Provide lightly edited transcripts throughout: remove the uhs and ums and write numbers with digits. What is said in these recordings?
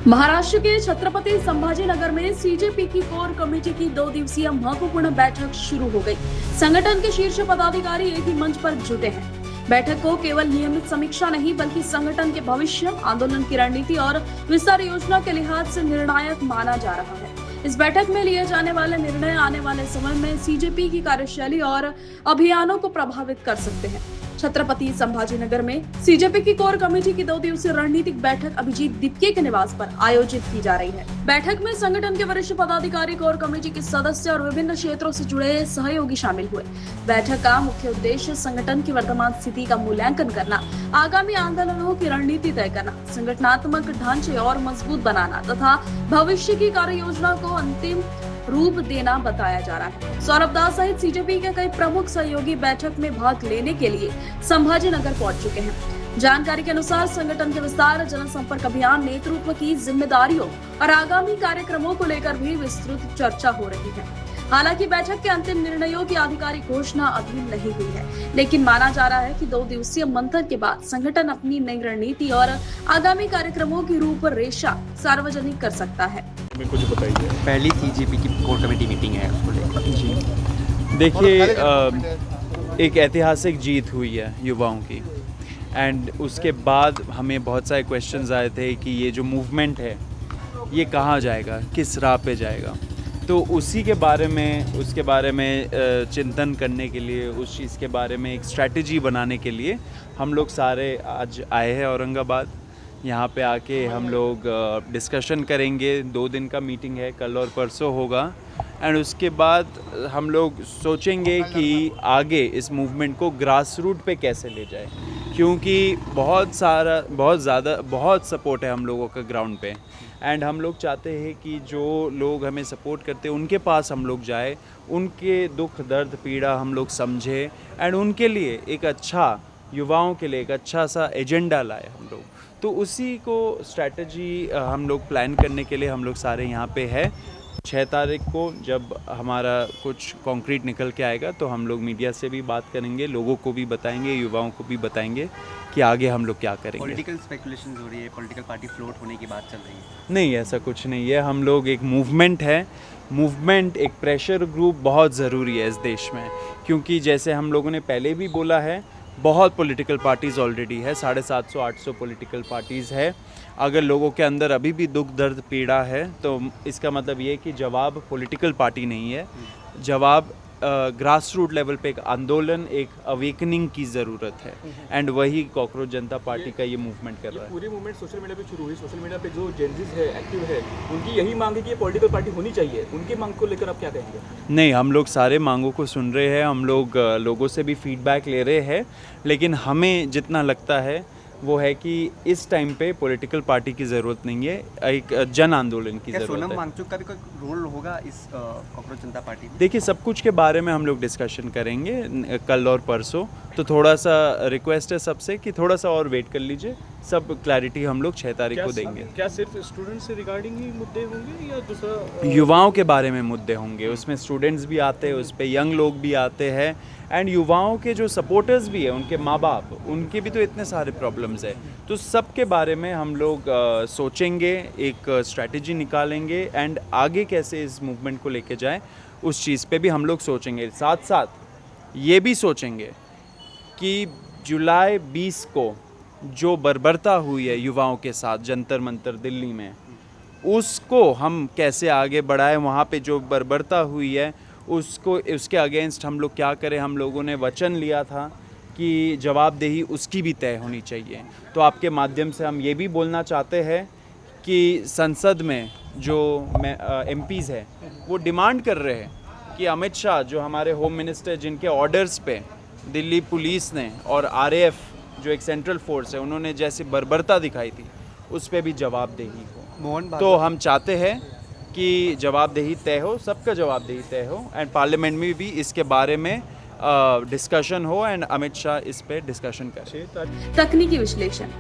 महाराष्ट्र के छत्रपति संभाजीनगर में सीजेपी की कोर कमेटी की 2 दिवसीय महत्वपूर्ण बैठक शुरू हो गई। संगठन के शीर्ष पदाधिकारी एक ही मंच पर जुटे हैं। बैठक को केवल नियमित समीक्षा नहीं बल्कि संगठन के भविष्य, आंदोलन की रणनीति और विस्तार योजना के लिहाज से निर्णायक माना जा रहा है। इस बैठक में लिए जाने वाले निर्णय आने वाले समय में सीजेपी की कार्यशैली और अभियानों को प्रभावित कर सकते हैं। छत्रपति संभाजीनगर में सीजेपी की कोर कमेटी की 2 दिवसीय रणनीतिक बैठक अभिजीत दीपके के निवास पर आयोजित की जा रही है। बैठक में संगठन के वरिष्ठ पदाधिकारी, कोर कमेटी के सदस्य और विभिन्न क्षेत्रों से जुड़े सहयोगी शामिल हुए। बैठक का मुख्य उद्देश्य संगठन की वर्तमान स्थिति का मूल्यांकन करना, आगामी आंदोलनों की रणनीति तय करना, संगठनात्मक ढांचे और मजबूत बनाना तथा भविष्य की कार्य योजना को अंतिम रूप देना बताया जा रहा है। सौरभ दास सहित सीजेपी के कई प्रमुख सहयोगी बैठक में भाग लेने के लिए संभाजीनगर पहुंच चुके हैं। जानकारी के अनुसार संगठन के विस्तार, जनसंपर्क अभियान, नेतृत्व की जिम्मेदारियों और आगामी कार्यक्रमों को लेकर भी विस्तृत चर्चा हो रही है। हालांकि बैठक के अंतिम निर्णयों की आधिकारिक घोषणा अभी नहीं हुई है, लेकिन माना जा रहा है कि 2 दिवसीय मंथन के बाद संगठन अपनी नई रणनीति और आगामी कार्यक्रमों की रूपरेखा सार्वजनिक कर सकता है। कुछ बताइए। पहली सीजेपी की कोर कमेटी मीटिंग है उसको लेकर। जी देखिए, एक ऐतिहासिक जीत हुई है युवाओं की एंड उसके बाद हमें बहुत सारे क्वेश्चंस आए थे कि ये जो मूवमेंट है ये कहाँ जाएगा, किस राह पे जाएगा। तो उसी के बारे में उसके बारे में चिंतन करने के लिए, उस चीज़ के बारे में एक स्ट्रैटेजी बनाने के लिए हम लोग सारे आज आए हैं औरंगाबाद। यहाँ पे आके हम लोग डिस्कशन करेंगे। 2 दिन का मीटिंग है, कल और परसों होगा एंड उसके बाद हम लोग सोचेंगे कि आगे इस मूवमेंट को ग्रास रूट पे कैसे ले जाए, क्योंकि बहुत सपोर्ट है हम लोगों का ग्राउंड पे एंड हम लोग चाहते हैं कि जो लोग हमें सपोर्ट करते हैं उनके पास हम लोग जाए, उनके दुख दर्द पीड़ा हम लोग समझे एंड उनके लिए एक अच्छा, युवाओं के लिए एक अच्छा सा एजेंडा लाए हम लोग। तो उसी को स्ट्रैटेजी हम लोग प्लान करने के लिए हम लोग सारे यहाँ पे है। 6 तारीख को जब हमारा कुछ कॉन्क्रीट निकल के आएगा तो हम लोग मीडिया से भी बात करेंगे, लोगों को भी बताएंगे, युवाओं को भी बताएंगे कि आगे हम लोग क्या करेंगे। पॉलिटिकल स्पेकुलेशंस हो रही है, पॉलिटिकल पार्टी फ्लोट होने की बात चल रही है। नहीं, ऐसा कुछ नहीं है। हम लोग एक मूवमेंट है, मूवमेंट एक प्रेशर ग्रुप बहुत ज़रूरी है इस देश में, क्योंकि जैसे हम लोगों ने पहले भी बोला है, बहुत पॉलिटिकल पार्टीज़ ऑलरेडी है, 750-800 पॉलिटिकल पार्टीज़ है। अगर लोगों के अंदर अभी भी दुख दर्द पीड़ा है तो इसका मतलब ये है कि जवाब पॉलिटिकल पार्टी नहीं है, जवाब ग्रास रूट लेवल पे एक आंदोलन, एक अवेकनिंग की ज़रूरत है एंड वही कॉकरोच जनता पार्टी का ये मूवमेंट कर रहा है। पूरी मूवमेंट सोशल मीडिया पे शुरू हुई। सोशल मीडिया पे जो जेनजीज है, एक्टिव है, उनकी यही मांग है कि ये पॉलिटिकल पार्टी होनी चाहिए। उनकी मांग को लेकर आप क्या कहेंगे? नहीं, हम लोग सारे मांगों को सुन रहे हैं, हम लोग लोगों से भी फीडबैक ले रहे हैं, लेकिन हमें जितना लगता है वो है कि इस टाइम पे पॉलिटिकल पार्टी की ज़रूरत नहीं है, एक जन आंदोलन की ज़रूरत है। सोनम वांगचुक का भी कोई रोल होगा इस कॉकरोच जनता पार्टी में? देखिए, सब कुछ के बारे में हम लोग डिस्कशन करेंगे कल और परसों। तो थोड़ा सा रिक्वेस्ट है सबसे कि थोड़ा सा और वेट कर लीजिए, सब क्लैरिटी हम लोग 6 तारीख को देंगे। क्या सिर्फ स्टूडेंट से रिगार्डिंग ही मुद्दे होंगे या दूसरा? युवाओं के बारे में मुद्दे होंगे, उसमें स्टूडेंट्स भी आते हैं, उस पर यंग लोग भी आते हैं एंड युवाओं के जो सपोर्टर्स भी हैं, उनके माँ बाप, उनके भी तो इतने सारे प्रॉब्लम्स है। तो सब के बारे में हम लोग सोचेंगे, एक स्ट्रैटेजी निकालेंगे एंड आगे कैसे इस मूवमेंट को लेके जाएं, उस चीज़ पे भी हम लोग सोचेंगे। साथ साथ ये भी सोचेंगे कि जुलाई 20 को जो बर्बरता हुई है युवाओं के साथ जंतर मंतर दिल्ली में, उसको हम कैसे आगे बढ़ाएं। वहाँ पे जो बर्बरता हुई है उसके अगेंस्ट हम लोग क्या करें। हम लोगों ने वचन लिया था कि जवाबदेही उसकी भी तय होनी चाहिए। तो आपके माध्यम से हम ये भी बोलना चाहते हैं कि संसद में जो MPs है वो डिमांड कर रहे हैं कि अमित शाह, जो हमारे होम मिनिस्टर, जिनके ऑर्डर्स पे दिल्ली पुलिस ने और RAF जो एक सेंट्रल फोर्स है, उन्होंने जैसे बर्बरता दिखाई थी, उस पर भी जवाबदेही हो। तो हम चाहते हैं कि जवाबदेही तय हो, सबका जवाबदेही तय हो एंड पार्लियामेंट में भी इसके बारे में डिस्कशन हो एंड अमित शाह इस पे डिस्कशन करें। तकनीकी विश्लेषण।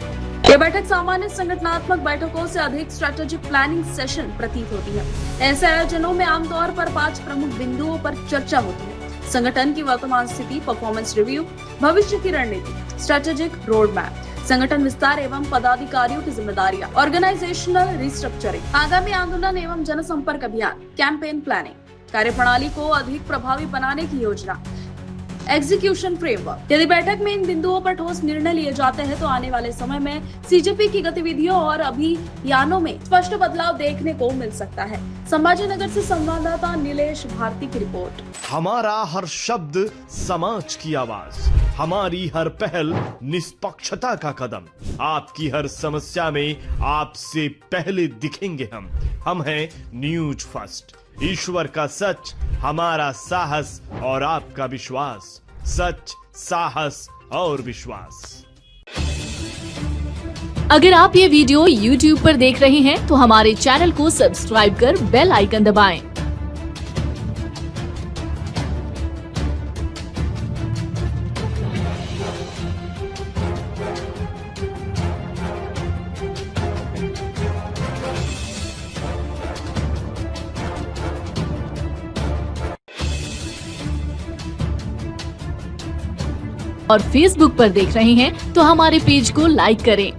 यह बैठक सामान्य संगठनात्मक बैठकों से अधिक स्ट्रेटेजिक प्लानिंग सेशन प्रतीत होती है। ऐसे आयोजनों में आमतौर पर 5 प्रमुख बिंदुओं पर चर्चा होती है: संगठन की वर्तमान स्थिति, परफॉर्मेंस रिव्यू, भविष्य की रणनीति, स्ट्रेटेजिक रोड मैप, संगठन विस्तार एवं पदाधिकारियों की जिम्मेदारियां, ऑर्गेनाइजेशनल रिस्ट्रक्चरिंग, आगामी आंदोलन एवं जनसंपर्क अभियान, कैंपेन प्लानिंग, कार्यप्रणाली को अधिक प्रभावी बनाने की योजना, एग्जीक्यूशन फ्रेमवर्क। यदि बैठक में इन बिंदुओं पर ठोस निर्णय लिए जाते हैं तो आने वाले समय में सीजेपी की गतिविधियों और अभियानों में स्पष्ट बदलाव देखने को मिल सकता है। संभाजीनगर से संवाददाता नीलेश भारती की रिपोर्ट। हमारा हर शब्द समाज की आवाज, हमारी हर पहल निष्पक्षता का कदम, आपकी हर समस्या में आपसे पहले दिखेंगे हम हैं न्यूज फर्स्ट। ईश्वर का सच, हमारा साहस और आपका विश्वास। सच, साहस और विश्वास। अगर आप ये वीडियो YouTube पर देख रहे हैं तो हमारे चैनल को सब्सक्राइब कर बेल आइकन दबाएं। और Facebook पर देख रहे हैं तो हमारे पेज को लाइक करें।